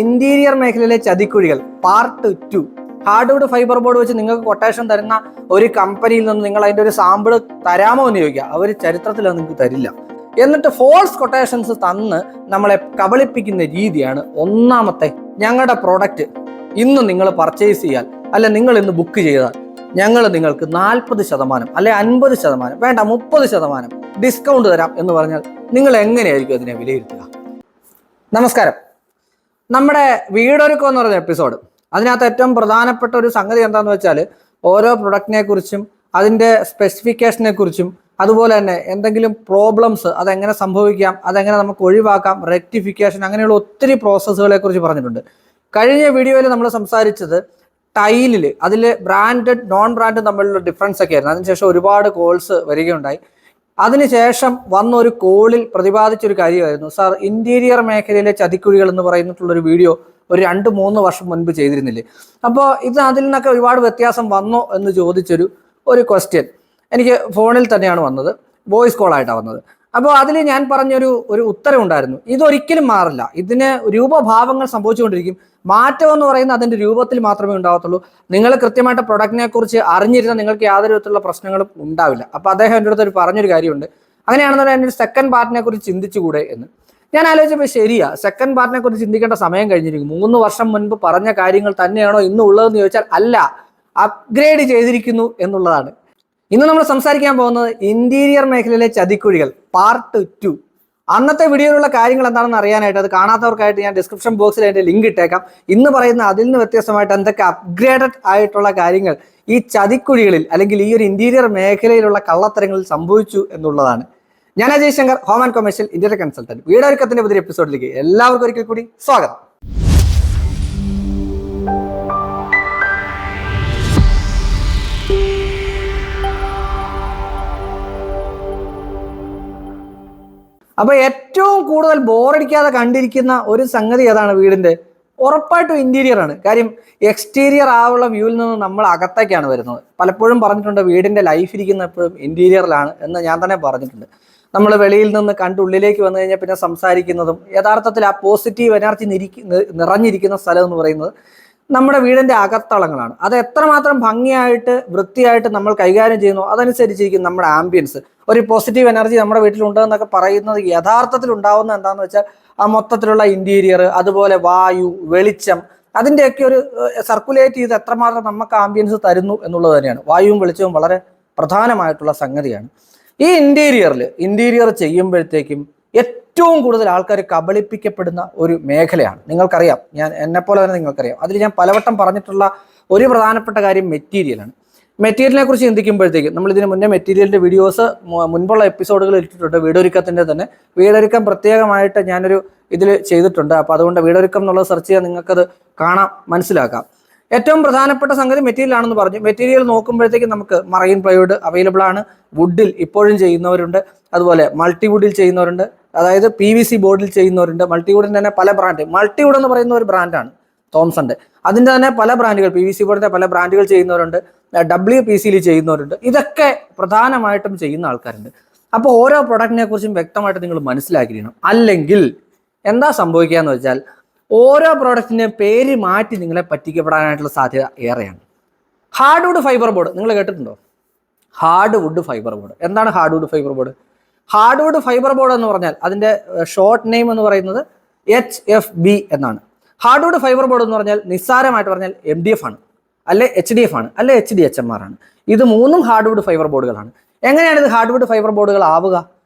Interior മേഖലയിലെ ചതിക്കുഴികൾ part 2. Hardwood fibre board വെച്ച് നിങ്ങൾക്ക് കൊട്ടേഷൻ തരുന്ന ഒരു കമ്പനിയിൽ നിന്ന് നിങ്ങൾ അതിന്റെ ഒരു സാമ്പിൾ തരാമോ എന്ന് ചോദിക്കുക. അവർ ചരിത്രത്തിൽ അത് നിങ്ങൾക്ക് തരില്ല. എന്നിട്ട് ഫോൾസ് കൊട്ടേഷൻസ് തന്ന് നമ്മളെ കബളിപ്പിക്കുന്ന രീതിയാണ് ഒന്നാമത്തെ. ഞങ്ങളുടെ പ്രോഡക്റ്റ് ഇന്ന് നിങ്ങൾ പർച്ചേസ് ചെയ്യാൻ അല്ലെ നിങ്ങൾ ഇന്ന് ബുക്ക് ചെയ്താൽ ഞങ്ങൾ നിങ്ങൾക്ക് 40% അല്ലെ 50%, വേണ്ട 30% ഡിസ്കൗണ്ട് തരാം എന്ന് പറഞ്ഞാൽ നിങ്ങൾ എങ്ങനെയായിരിക്കും അതിനെ വിലയിരുത്തുക? നമസ്കാരം. നമ്മുടെ വീടൊരുക്കം എന്ന് പറഞ്ഞ എപ്പിസോഡ്, അതിനകത്ത് ഏറ്റവും പ്രധാനപ്പെട്ട ഒരു സംഗതി എന്താണെന്ന് വെച്ചാൽ ഓരോ പ്രൊഡക്റ്റിനെ കുറിച്ചും അതിൻ്റെ സ്പെസിഫിക്കേഷനെ കുറിച്ചും അതുപോലെ തന്നെ എന്തെങ്കിലും പ്രോബ്ലംസ് അതെങ്ങനെ സംഭവിക്കാം, അതെങ്ങനെ നമുക്ക് ഒഴിവാക്കാം, റെക്ടിഫിക്കേഷൻ, അങ്ങനെയുള്ള ഒത്തിരി പ്രോസസ്സുകളെ കുറിച്ച് പറഞ്ഞിട്ടുണ്ട്. കഴിഞ്ഞ വീഡിയോയിൽ നമ്മൾ സംസാരിച്ചത് ടൈലിൽ അതിൽ ബ്രാൻഡഡ് നോൺ ബ്രാൻഡ് തമ്മിലുള്ള ഡിഫറൻസ് ഒക്കെ ആയിരുന്നു. അതിനുശേഷം ഒരുപാട് കോൾസ് വരികയുണ്ടായി. അതിനുശേഷം വന്ന ഒരു കോളിൽ പ്രതിപാദിച്ചൊരു കാര്യമായിരുന്നു, സാർ ഇന്റീരിയർ മേഖലയിലെ ചതിക്കുഴികൾ എന്ന് പറയുന്നിട്ടുള്ളൊരു വീഡിയോ ഒരു 2-3 വർഷം മുൻപ് ചെയ്തിരുന്നില്ലേ? അപ്പോൾ അതിൽ നിന്നൊക്കെ ഒരുപാട് വ്യത്യാസം വന്നോ എന്ന് ചോദിച്ചൊരു ക്വസ്റ്റ്യൻ എനിക്ക് ഫോണിൽ തന്നെയാണ് വന്നത്, വോയിസ് കോളായിട്ടാണ് വന്നത്. അപ്പോൾ അതിൽ ഞാൻ പറഞ്ഞൊരു ഉത്തരവുണ്ടായിരുന്നു, ഇതൊരിക്കലും മാറില്ല, ഇതിന് രൂപഭാവങ്ങൾ സംഭവിച്ചുകൊണ്ടിരിക്കും, മാറ്റം എന്ന് പറയുന്നത് അതിൻ്റെ രൂപത്തിൽ മാത്രമേ ഉണ്ടാകത്തുള്ളൂ. നിങ്ങൾ കൃത്യമായിട്ട് പ്രൊഡക്റ്റിനെ കുറിച്ച് അറിഞ്ഞിരുന്നാൽ നിങ്ങൾക്ക് യാതൊരു വിധത്തിലുള്ള പ്രശ്നങ്ങളും ഉണ്ടാവില്ല. അപ്പോൾ അദ്ദേഹം എൻ്റെ അടുത്ത് പറഞ്ഞൊരു കാര്യമുണ്ട്, അങ്ങനെയാണെന്നുണ്ടെങ്കിൽ എൻ്റെ ഒരു സെക്കൻഡ് പാർട്ടിനെ കുറിച്ച് ചിന്തിച്ചുകൂടെ എന്ന്. ഞാൻ ആലോചിച്ചപ്പോൾ ശരിയാ, സെക്കൻഡ് പാർട്ടിനെ കുറിച്ച് ചിന്തിക്കേണ്ട സമയം കഴിഞ്ഞിരിക്കും. 3 വർഷം മുൻപ് പറഞ്ഞ കാര്യങ്ങൾ തന്നെയാണോ ഇന്ന് ഉള്ളതെന്ന് ചോദിച്ചാൽ അല്ല, അപ്ഗ്രേഡ് ചെയ്തിരിക്കുന്നു എന്നുള്ളതാണ്. ഇന്ന് നമ്മൾ സംസാരിക്കാൻ പോകുന്നത് ഇന്റീരിയർ മേഖലയിലെ ചതിക്കുഴികൾ പാർട്ട് 2. അന്നത്തെ വീഡിയോയിലുള്ള കാര്യങ്ങൾ എന്താണെന്ന് അറിയാനായിട്ട്, അത് കാണാത്തവർക്കായിട്ട് ഞാൻ ഡിസ്ക്രിപ്ഷൻ ബോക്സിൽ അതിൻ്റെ ലിങ്ക് ഇട്ടേക്കാം. ഇന്ന് പറയുന്ന അതിൽ നിന്ന് വ്യത്യസ്തമായിട്ട് എന്തൊക്കെ അപ്ഗ്രേഡഡ് ആയിട്ടുള്ള കാര്യങ്ങൾ ഈ ചതിക്കുഴികളിൽ അല്ലെങ്കിൽ ഈ ഒരു ഇന്റീരിയർ മേഖലയിലുള്ള കള്ളത്തരങ്ങളിൽ സംഭവിച്ചു എന്നുള്ളതാണ്. ഞാൻ Ajay Shankar, home and commercial interior consultant. വീടൊരുക്കത്തിന്റെ പുതിയ എപ്പിസോഡിലേക്ക് എല്ലാവർക്കും ഒരിക്കൽ കൂടി സ്വാഗതം. അപ്പോൾ ഏറ്റവും കൂടുതൽ ബോറടിക്കാതെ കണ്ടിരിക്കുന്ന ഒരു സംഗതി ഏതാണ് വീടിന്റെ? ഉറപ്പായിട്ടും ഇന്റീരിയർ ആണ്. കാര്യം എക്സ്റ്റീരിയർ ആവുള്ള വ്യൂവിൽ നിന്ന് നമ്മൾ അകത്തേക്കാണ് വരുന്നത്. പലപ്പോഴും പറഞ്ഞിട്ടുണ്ട് വീടിന്റെ ലൈഫ് ഇരിക്കുന്ന എപ്പോഴും ഇന്റീരിയറിലാണ് എന്ന് ഞാൻ തന്നെ പറഞ്ഞിട്ടുണ്ട്. നമ്മൾ വെളിയിൽ നിന്ന് കണ്ടുള്ളിലേക്ക് വന്നു കഴിഞ്ഞാൽ പിന്നെ സംസാരിക്കുന്നതും യഥാർത്ഥത്തിൽ ആ പോസിറ്റീവ് എനർജി നിറഞ്ഞിരിക്കുന്ന സ്ഥലം എന്ന് പറയുന്നത് നമ്മുടെ വീടിന്റെ അകത്തളങ്ങളാണ്. അത് എത്രമാത്രം ഭംഗിയായിട്ട് വൃത്തിയായിട്ട് നമ്മൾ കൈകാര്യം ചെയ്യുന്നു അതനുസരിച്ചിരിക്കും നമ്മുടെ ആംബിയൻസ്. ഒരു പോസിറ്റീവ് എനർജി നമ്മുടെ വീട്ടിലുണ്ടെന്നൊക്കെ പറയുന്നത് യഥാർത്ഥത്തിൽ ഉണ്ടാവുന്ന എന്താണെന്ന് വെച്ചാൽ ആ മൊത്തത്തിലുള്ള ഇന്റീരിയർ, അതുപോലെ വായു, വെളിച്ചം, അതിൻ്റെയൊക്കെ ഒരു സർക്കുലേറ്റ് ചെയ്ത് എത്രമാത്രം നമുക്ക് ആംബിയൻസ് തരുന്നു എന്നുള്ളത് തന്നെയാണ്. വായുവും വെളിച്ചവും വളരെ പ്രധാനമായിട്ടുള്ള സംഗതിയാണ്. ഈ ഇന്റീരിയർ ചെയ്യുമ്പോഴത്തേക്കും ഏറ്റവും കൂടുതൽ ആൾക്കാർ കബളിപ്പിക്കപ്പെടുന്ന ഒരു മേഖലയാണ്. നിങ്ങൾക്കറിയാം, എന്നെപ്പോലെ തന്നെ നിങ്ങൾക്കറിയാം. അതിൽ ഞാൻ പലവട്ടം പറഞ്ഞിട്ടുള്ള ഒരു പ്രധാനപ്പെട്ട കാര്യം മെറ്റീരിയലാണ്. മെറ്റീരിയലിനെ കുറിച്ച് ചിന്തിക്കുമ്പോഴത്തേക്കും നമ്മൾ ഇതിന് മുന്നേ മെറ്റീരിയലിൻ്റെ വീഡിയോസ് മുൻപുള്ള എപ്പിസോഡുകൾ ഇട്ടിട്ടുണ്ട്. വീടൊരുക്കത്തിൻ്റെ തന്നെ വീടൊരുക്കം പ്രത്യേകമായിട്ട് ഞാനൊരു ഇതിൽ ചെയ്തിട്ടുണ്ട്. അപ്പോൾ അതുകൊണ്ട് വീടൊരുക്കം എന്നുള്ളത് സെർച്ച് ചെയ്യാൻ നിങ്ങൾക്കത് കാണാം, മനസ്സിലാക്കാം. ഏറ്റവും പ്രധാനപ്പെട്ട സംഗതി മെറ്റീരിയൽ ആണെന്ന് പറഞ്ഞു. മെറ്റീരിയൽ നോക്കുമ്പോഴത്തേക്കും നമുക്ക് മറൈൻ പ്ലൈവുഡ് അവൈലബിൾ ആണ്. വുഡിൽ ഇപ്പോഴും ചെയ്യുന്നവരുണ്ട്, അതുപോലെ മൾട്ടിവുഡിൽ ചെയ്യുന്നവരുണ്ട്, അതായത് PVC ബോർഡിൽ ചെയ്യുന്നവരുണ്ട്. മൾട്ടിവുഡിൻ്റെ തന്നെ പല ബ്രാൻഡ്, മൾട്ടിവുഡ് എന്ന് പറയുന്ന ഒരു ബ്രാൻഡാണ് തോംസന്റെ. അതിൻ്റെ തന്നെ പല ബ്രാൻഡുകൾ, PVC ബോർഡിൻ്റെ പല ബ്രാൻഡുകൾ ചെയ്യുന്നവരുണ്ട്, WPCയിൽ ചെയ്യുന്നവരുണ്ട്. ഇതൊക്കെ പ്രധാനമായിട്ടും ചെയ്യുന്ന ആൾക്കാരുണ്ട്. അപ്പോൾ ഓരോ പ്രൊഡക്റ്റിനെ കുറിച്ചും വ്യക്തമായിട്ട് നിങ്ങൾ മനസ്സിലാക്കിയിരിക്കണം. അല്ലെങ്കിൽ എന്താ സംഭവിക്കുക എന്ന് വെച്ചാൽ ഓരോ പ്രോഡക്റ്റിൻ്റെയും പേര് മാറ്റി നിങ്ങളെ പറ്റിക്കപ്പെടാനായിട്ടുള്ള സാധ്യത ഏറെയാണ്. ഹാർഡ്വുഡ് ഫൈബർ ബോർഡ് നിങ്ങൾ കേട്ടിട്ടുണ്ടോ? ഹാർഡ്വുഡ് ഫൈബർ ബോർഡ് എന്താണ്? Hardwood fibre board hardwood fibre board എന്ന് പറഞ്ഞാൽ അതിൻ്റെ ഷോർട്ട് നെയിം എന്ന് പറയുന്നത് HFB എന്നാണ്. ഹാർഡ്വുഡ് ഫൈബർ ബോർഡ് എന്ന് പറഞ്ഞാൽ നിസ്സാരമായിട്ട് പറഞ്ഞാൽ MDF ആണ്, അല്ലെ HDF ആണ്, അല്ലെ HDHMR ആണ്. ഇത് 3 ഹാർഡ്വുഡ് ഫൈബർ ബോർഡുകളാണ്. എങ്ങനെയാണ് ഇത് ഹാർഡ്വുഡ് ഫൈബർ ബോർഡുകൾ ആവുക?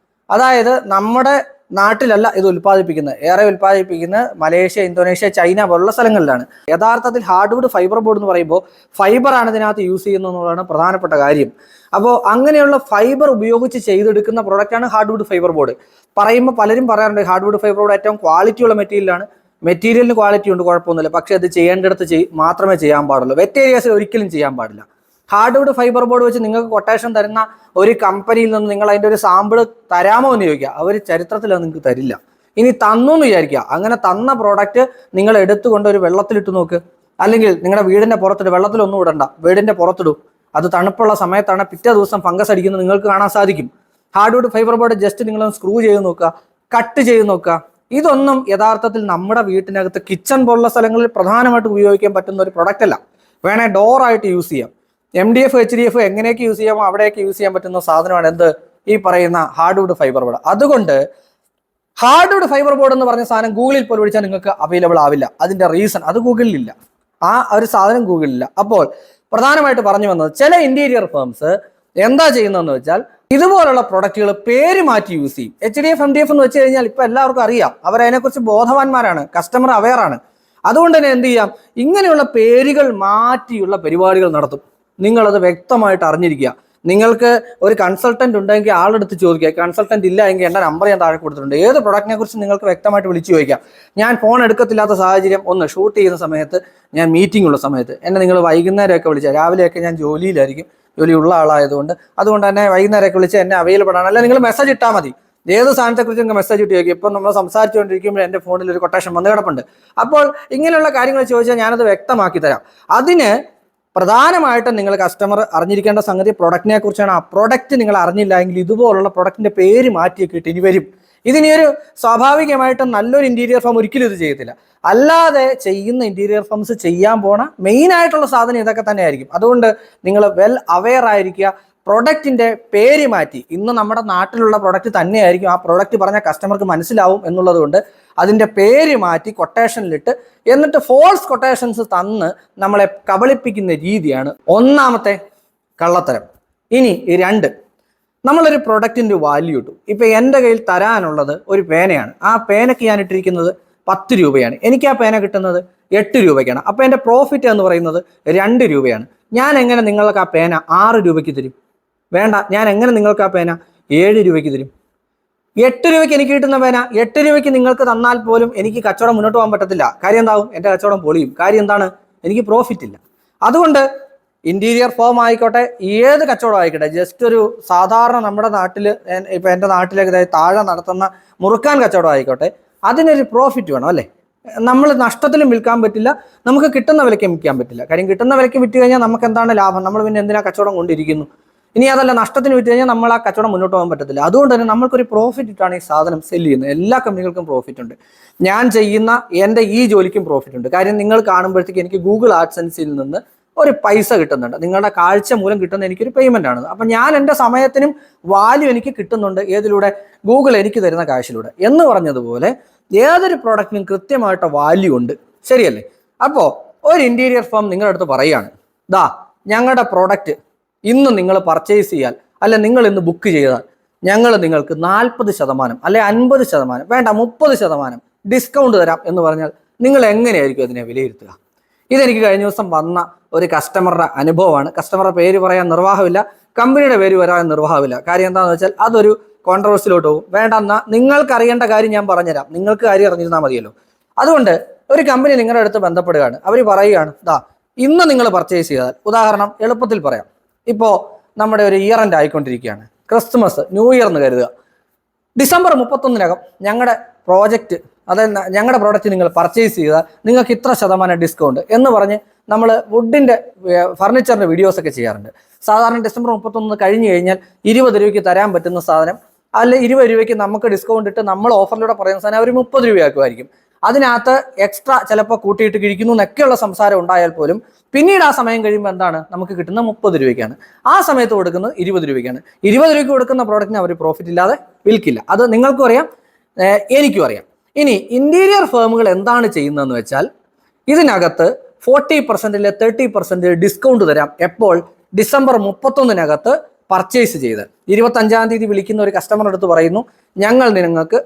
അതായത് നമ്മുടെ നാട്ടിലല്ല ഇത് ഉൽപ്പാദിപ്പിക്കുന്നത്, ഏറെ ഉൽപ്പാദിപ്പിക്കുന്നത് മലേഷ്യ, ഇന്തോനേഷ്യ, ചൈന പോലുള്ള സ്ഥലങ്ങളിലാണ്. യഥാർത്ഥത്തിൽ ഹാർഡ്വുഡ് ഫൈബർ ബോർഡ് എന്ന് പറയുമ്പോൾ ഫൈബറാണ് ഇതിനകത്ത് യൂസ് ചെയ്യുന്നത് എന്നുള്ളതാണ് പ്രധാനപ്പെട്ട കാര്യം. അപ്പോൾ അങ്ങനെയുള്ള ഫൈബർ ഉപയോഗിച്ച് ചെയ്തെടുക്കുന്ന പ്രോഡക്റ്റാണ് ഹാർഡ്വുഡ് ഫൈബർ ബോർഡ്. പറയുമ്പോൾ പലരും പറയാറുണ്ട് ഹാർഡ്വുഡ് ഫൈബർ ബോർഡ് ഏറ്റവും ക്വാളിറ്റിയുള്ള മെറ്റീരിയലാണ്. മെറ്റീരിയലിന് ക്വാളിറ്റി ഉണ്ട്, കുഴപ്പമൊന്നുമില്ല, പക്ഷേ അത് ചെയ്യേണ്ടിടത്ത് മാത്രമേ ചെയ്യാൻ പാടുള്ളൂ. വെറ്റ് ഏരിയാസിൽ ഒരിക്കലും ചെയ്യാൻ പാടില്ല. ഹാർഡ്വുഡ് ഫൈബർ ബോർഡ് വെച്ച് നിങ്ങൾക്ക് കൊട്ടേഷൻ തരുന്ന ഒരു കമ്പനിയിൽ നിന്ന് നിങ്ങൾ അതിൻ്റെ ഒരു സാമ്പിൾ തരാമോ എന്ന് ചോദിക്കുക. അവർ ചരിത്രത്തിൽ അത് നിങ്ങൾക്ക് തരില്ല. ഇനി തന്നു എന്ന് വിചാരിക്കുക, അങ്ങനെ തന്ന പ്രോഡക്റ്റ് നിങ്ങൾ എടുത്തുകൊണ്ട് ഒരു വെള്ളത്തിലിട്ട് നോക്ക്, അല്ലെങ്കിൽ നിങ്ങളുടെ വീടിൻ്റെ പുറത്തിട്ട്, വെള്ളത്തിലൊന്നും ഇടണ്ട, വീടിൻ്റെ പുറത്തിടും. അത് തണുപ്പുള്ള സമയത്താണ് പിറ്റേ ദിവസം ഫംഗസ് അടിക്കുന്നത് നിങ്ങൾക്ക് കാണാൻ സാധിക്കും. ഹാർഡ്വുഡ് ഫൈബർ ബോർഡ് ജസ്റ്റ് നിങ്ങളൊന്ന് സ്ക്രൂ ചെയ്ത് നോക്കുക, കട്ട് ചെയ്ത് നോക്കുക, ഇതൊന്നും യഥാർത്ഥത്തിൽ നമ്മുടെ വീട്ടിനകത്ത് കിച്ചൺ പോലുള്ള സ്ഥലങ്ങളിൽ പ്രധാനമായിട്ട് ഉപയോഗിക്കാൻ പറ്റുന്ന ഒരു പ്രൊഡക്റ്റ് അല്ല. വേണേ ഡോറായിട്ട് യൂസ് ചെയ്യാം. MDF HDF എങ്ങനെയൊക്കെ യൂസ് ചെയ്യാമോ അവിടെയൊക്കെ യൂസ് ചെയ്യാൻ പറ്റുന്ന സാധനമാണ് എന്ത്, ഈ പറയുന്ന ഹാർഡ്വുഡ് ഫൈബർ ബോർഡ്. അതുകൊണ്ട് ഹാർഡ്വുഡ് ഫൈബർ ബോർഡ് എന്ന് പറഞ്ഞ സാധനം ഗൂഗിളിൽ പോലും വിളിച്ചാൽ നിങ്ങൾക്ക് അവൈലബിൾ ആവില്ല. അതിന്റെ റീസൺ അത് ഗൂഗിളിലില്ല, ആ ഒരു സാധനം ഗൂഗിളിലില്ല. അപ്പോൾ പ്രധാനമായിട്ട് പറഞ്ഞു വന്നത് ചില ഇന്റീരിയർ ഫേംസ് എന്താ ചെയ്യുന്നതെന്ന് വെച്ചാൽ ഇതുപോലുള്ള പ്രൊഡക്റ്റുകൾ പേര് മാറ്റി യൂസ് ചെയ്യും. HDF MDF എന്ന് വെച്ച് കഴിഞ്ഞാൽ ഇപ്പൊ എല്ലാവർക്കും അറിയാം, അവരതിനെക്കുറിച്ച് ബോധവാന്മാരാണ്, കസ്റ്റമർ അവെയർ ആണ്. അതുകൊണ്ട് തന്നെ എന്ത് ചെയ്യാം, ഇങ്ങനെയുള്ള പേരുകൾ മാറ്റിയുള്ള പരിപാടികൾ നടത്തും. നിങ്ങളത് വ്യക്തമായിട്ട് അറിഞ്ഞിരിക്കുക. നിങ്ങൾക്ക് ഒരു കൺസൾട്ടന്റ് ഉണ്ടെങ്കിൽ ആളെടുത്ത് ചോദിക്കുക. കൺസൾട്ടന്റ് ഇല്ല എങ്കിൽ എൻ്റെ നമ്പർ ഞാൻ താഴെ കൊടുത്തിട്ടുണ്ട്. ഏത് പ്രൊഡക്റ്റിനെ കുറിച്ച് നിങ്ങൾക്ക് വ്യക്തമായിട്ട് വിളിച്ചു ചോദിക്കാം. ഞാൻ ഫോൺ എടുക്കത്തില്ലാത്ത സാഹചര്യം, ഒന്ന് ഷൂട്ട് ചെയ്യുന്ന സമയത്ത്, ഞാൻ മീറ്റിംഗ് ഉള്ള സമയത്ത് എന്നെ നിങ്ങൾ വൈകുന്നേരമൊക്കെ വിളിച്ചാൽ, രാവിലെയൊക്കെ ഞാൻ ജോലിയിലായിരിക്കും, ജോലിയുള്ള ആളായതുകൊണ്ട് അതുകൊണ്ട് തന്നെ വൈകുന്നേരമൊക്കെ വിളിച്ച് എന്നെ അവൈലബിൾ ആണ്. അല്ല നിങ്ങൾ മെസ്സേജ് ഇട്ടാൽ മതി. ഏത് സാധനത്തെക്കുറിച്ച് നിങ്ങൾക്ക് മെസ്സേജ് ഇട്ട് ചോദിക്കും. ഇപ്പം നമ്മൾ സംസാരിച്ചുകൊണ്ടിരിക്കുമ്പോൾ എൻ്റെ ഫോണിൽ ഒരു കൊട്ടേഷൻ വന്ന് കിടപ്പുണ്ട്. അപ്പോൾ ഇങ്ങനെയുള്ള കാര്യങ്ങൾ ചോദിച്ചാൽ ഞാനത് വ്യക്തമാക്കി തരാം. അതിന് പ്രധാനമായിട്ടും നിങ്ങൾ കസ്റ്റമർ അറിഞ്ഞിരിക്കേണ്ട സംഗതി പ്രൊഡക്റ്റിനെ കുറിച്ചാണ്. ആ പ്രൊഡക്റ്റ് നിങ്ങൾ അറിഞ്ഞില്ല എങ്കിൽ ഇതുപോലുള്ള പ്രൊഡക്റ്റിന്റെ പേര് മാറ്റിയൊക്കെ ഇട്ട് ഇനി വരും. ഇതിനൊരു സ്വാഭാവികമായിട്ടും നല്ലൊരു ഇന്റീരിയർ ഫേം ഒരിക്കലും ഇത് ചെയ്യത്തില്ല. അല്ലാതെ ചെയ്യുന്ന ഇന്റീരിയർ ഫേംസ് ചെയ്യാൻ പോണ മെയിൻ ആയിട്ടുള്ള സാധനം ഇതൊക്കെ തന്നെ ആയിരിക്കും. അതുകൊണ്ട് നിങ്ങൾ വെൽ അവെയർ ആയിരിക്കുക. പ്രൊഡക്റ്റിന്റെ പേര് മാറ്റി, ഇന്ന് നമ്മുടെ നാട്ടിലുള്ള പ്രൊഡക്റ്റ് തന്നെയായിരിക്കും ആ പ്രൊഡക്റ്റ് പറഞ്ഞ കസ്റ്റമർക്ക് മനസ്സിലാവും എന്നുള്ളത് കൊണ്ട് അതിന്റെ പേര് മാറ്റി കൊട്ടേഷനിലിട്ട് എന്നിട്ട് ഫോൾസ് കൊട്ടേഷൻസ് തന്ന് നമ്മളെ കബളിപ്പിക്കുന്ന രീതിയാണ് ഒന്നാമത്തെ കള്ളത്തരം. ഇനി 2, നമ്മളൊരു പ്രൊഡക്റ്റിന്റെ വാല്യൂ ഇട്ടു. ഇപ്പൊ എൻ്റെ കയ്യിൽ തരാനുള്ളത് ഒരു പേനയാണ്. ആ പേനയ്ക്ക് ഞാൻ ഇട്ടിരിക്കുന്നത് 10 രൂപയാണ്. എനിക്ക് ആ പേന കിട്ടുന്നത് 8 രൂപയ്ക്കാണ്. അപ്പൊ എൻ്റെ പ്രോഫിറ്റ് എന്ന് പറയുന്നത് 2 രൂപയാണ്. ഞാൻ എങ്ങനെ നിങ്ങൾക്ക് ആ പേന 6 രൂപയ്ക്ക് തരും? വേണ്ട, ഞാൻ എങ്ങനെ നിങ്ങൾക്ക് ആ പേന 7 രൂപയ്ക്ക് തരും? 8 രൂപയ്ക്ക് എനിക്ക് കിട്ടുന്ന പേന 8 രൂപയ്ക്ക് നിങ്ങൾക്ക് തന്നാൽ പോലും എനിക്ക് കച്ചവടം മുന്നോട്ട് പോകാൻ പറ്റത്തില്ല. കാര്യം എന്താവും? എൻ്റെ കച്ചവടം പൊളിയും. കാര്യം എന്താണ്? എനിക്ക് പ്രോഫിറ്റ് ഇല്ല. അതുകൊണ്ട് ഇന്റീരിയർ ഫോം ആയിക്കോട്ടെ, ഏത് കച്ചവടം ആയിക്കോട്ടെ, ജസ്റ്റ് ഒരു സാധാരണ നമ്മുടെ നാട്ടിൽ, ഇപ്പൊ എൻ്റെ നാട്ടിലേക്ക് താഴെ നടത്തുന്ന മുറുക്കാൻ കച്ചവടം ആയിക്കോട്ടെ, അതിനൊരു പ്രോഫിറ്റ് വേണം അല്ലേ? നമ്മൾ നഷ്ടത്തിലും വിൽക്കാൻ പറ്റില്ല, നമുക്ക് കിട്ടുന്ന വിലയ്ക്ക് വിൽക്കാൻ പറ്റില്ല. കാര്യം കിട്ടുന്ന വിലയ്ക്ക് വിറ്റ് കഴിഞ്ഞാൽ നമുക്ക് എന്താണ് ലാഭം? നമ്മൾ പിന്നെ എന്തിനാ കച്ചവടം കൊണ്ടിരിക്കുന്നു? ഇനി അതല്ല, നഷ്ടത്തിന് വിറ്റ് കഴിഞ്ഞാൽ നമ്മൾ ആ കച്ചവടം മുന്നോട്ട് പോകാൻ പറ്റത്തില്ല. അതുകൊണ്ട് തന്നെ നമ്മൾക്കൊരു പ്രോഫിറ്റ് ഇട്ടാണ് ഈ സാധനം സെല് ചെയ്യുന്നത്. എല്ലാ കമ്പനികൾക്കും പ്രോഫിറ്റ് ഉണ്ട്. ഞാൻ ചെയ്യുന്ന എൻ്റെ ഈ ജോലിക്കും പ്രോഫിറ്റ് ഉണ്ട്. കാര്യം നിങ്ങൾ കാണുമ്പോഴത്തേക്ക് എനിക്ക് ഗൂഗിൾ ആഡ്സെൻസിൽ നിന്ന് ഒരു പൈസ കിട്ടുന്നുണ്ട്. നിങ്ങളുടെ കാഴ്ച മൂലം കിട്ടുന്ന എനിക്കൊരു പേയ്മെന്റ് ആണ്. അപ്പം ഞാൻ എൻ്റെ സമയത്തിനും വാല്യൂ എനിക്ക് കിട്ടുന്നുണ്ട്. ഏതിലൂടെ? ഗൂഗിൾ എനിക്ക് തരുന്ന കാശിലൂടെ. എന്ന് പറഞ്ഞതുപോലെ ഏതൊരു പ്രോഡക്റ്റിനും കൃത്യമായിട്ട് വാല്യൂ ഉണ്ട്. ശരിയല്ലേ? അപ്പോൾ ഒരു ഇന്റീരിയർ ഫേം നിങ്ങളുടെ അടുത്ത് പറയുകയാണ്, ദാ ഞങ്ങളുടെ പ്രോഡക്റ്റ് ഇന്ന് നിങ്ങൾ പർച്ചേസ് ചെയ്യാൽ, അല്ലെ നിങ്ങൾ ഇന്ന് ബുക്ക് ചെയ്താൽ ഞങ്ങൾ നിങ്ങൾക്ക് 40% അല്ലെ 50%, വേണ്ട 30% ഡിസ്കൗണ്ട് തരാം എന്ന് പറഞ്ഞാൽ നിങ്ങൾ എങ്ങനെയായിരിക്കും അതിനെ വിലയിരുത്തുക? ഇതെനിക്ക് കഴിഞ്ഞ ദിവസം വന്ന ഒരു കസ്റ്റമറുടെ അനുഭവമാണ്. കസ്റ്റമറുടെ പേര് പറയാൻ നിർവാഹമില്ല, കമ്പനിയുടെ പേര് പറയാൻ നിർവാഹമില്ല. കാര്യം എന്താണെന്ന് വെച്ചാൽ അതൊരു കോൺട്രവേഴ്സിലോട്ട് പോകും. വേണ്ടെന്നാ നിങ്ങൾക്ക് അറിയേണ്ട കാര്യം ഞാൻ പറഞ്ഞുതരാം. നിങ്ങൾക്ക് കാര്യം അറിഞ്ഞിരുന്നാൽ മതിയല്ലോ. അതുകൊണ്ട് ഒരു കമ്പനി നിങ്ങളുടെ അടുത്ത് ബന്ധപ്പെടുകയാണ്. അവർ പറയുകയാണ്, ദാ ഇന്ന് നിങ്ങൾ പർച്ചേസ് ചെയ്താൽ, ഉദാഹരണം എളുപ്പത്തിൽ പറയാം, ഇപ്പോൾ നമ്മുടെ ഒരു ഇയർ എൻഡ് ആയിക്കൊണ്ടിരിക്കുകയാണ്, ക്രിസ്മസ്, ന്യൂ ഇയർ എന്ന് കരുതുക. ഡിസംബർ 31-നകം ഞങ്ങളുടെ പ്രോജക്റ്റ്, അതായത് ഞങ്ങളുടെ പ്രോഡക്റ്റ് നിങ്ങൾ പർച്ചേസ് ചെയ്താൽ നിങ്ങൾക്ക് ഇത്ര % ഡിസ്കൗണ്ട് എന്ന് പറഞ്ഞ് നമ്മൾ വുഡിൻ്റെ ഫർണിച്ചറിൻ്റെ വീഡിയോസൊക്കെ ചെയ്യാറുണ്ട്. സാധാരണ ഡിസംബർ 31 കഴിഞ്ഞ് കഴിഞ്ഞാൽ 20 രൂപയ്ക്ക് തരാൻ പറ്റുന്ന സാധനം, അല്ലെ 20 രൂപയ്ക്ക് നമുക്ക് ഡിസ്കൗണ്ട് ഇട്ട് നമ്മൾ ഓഫറിലൂടെ പറയുന്ന സാധനം അവർ 30 രൂപയാക്കുമായിരിക്കും. അതിനകത്ത് എക്സ്ട്രാ ചിലപ്പോൾ കൂട്ടിയിട്ട് കിഴിക്കുന്നു എന്നൊക്കെയുള്ള സംസാരം ഉണ്ടായാൽ പോലും പിന്നീട് ആ സമയം കഴിയുമ്പോൾ എന്താണ് നമുക്ക് കിട്ടുന്ന 30 രൂപയ്ക്കാണ്. ആ സമയത്ത് കൊടുക്കുന്നത് 20 രൂപയ്ക്കാണ്. 20 രൂപയ്ക്ക് കൊടുക്കുന്ന പ്രോഡക്റ്റിന് അവർ പ്രോഫിറ്റ് ഇല്ലാതെ വിൽക്കില്ല. അത് നിങ്ങൾക്കും അറിയാം, എനിക്കും അറിയാം. ഇനി ഇന്റീരിയർ ഫേമുകൾ എന്താണ് ചെയ്യുന്നതെന്ന് വെച്ചാൽ ഇതിനകത്ത് 40% 30% ഡിസ്കൗണ്ട് തരാം. എപ്പോൾ? ഡിസംബർ 31-നകത്ത് പർച്ചേസ് ചെയ്ത് 25-ാം തീയതി വിളിക്കുന്ന ഒരു കസ്റ്റമർ അടുത്ത് പറയുന്നു, ഞങ്ങൾ നിങ്ങൾക്ക്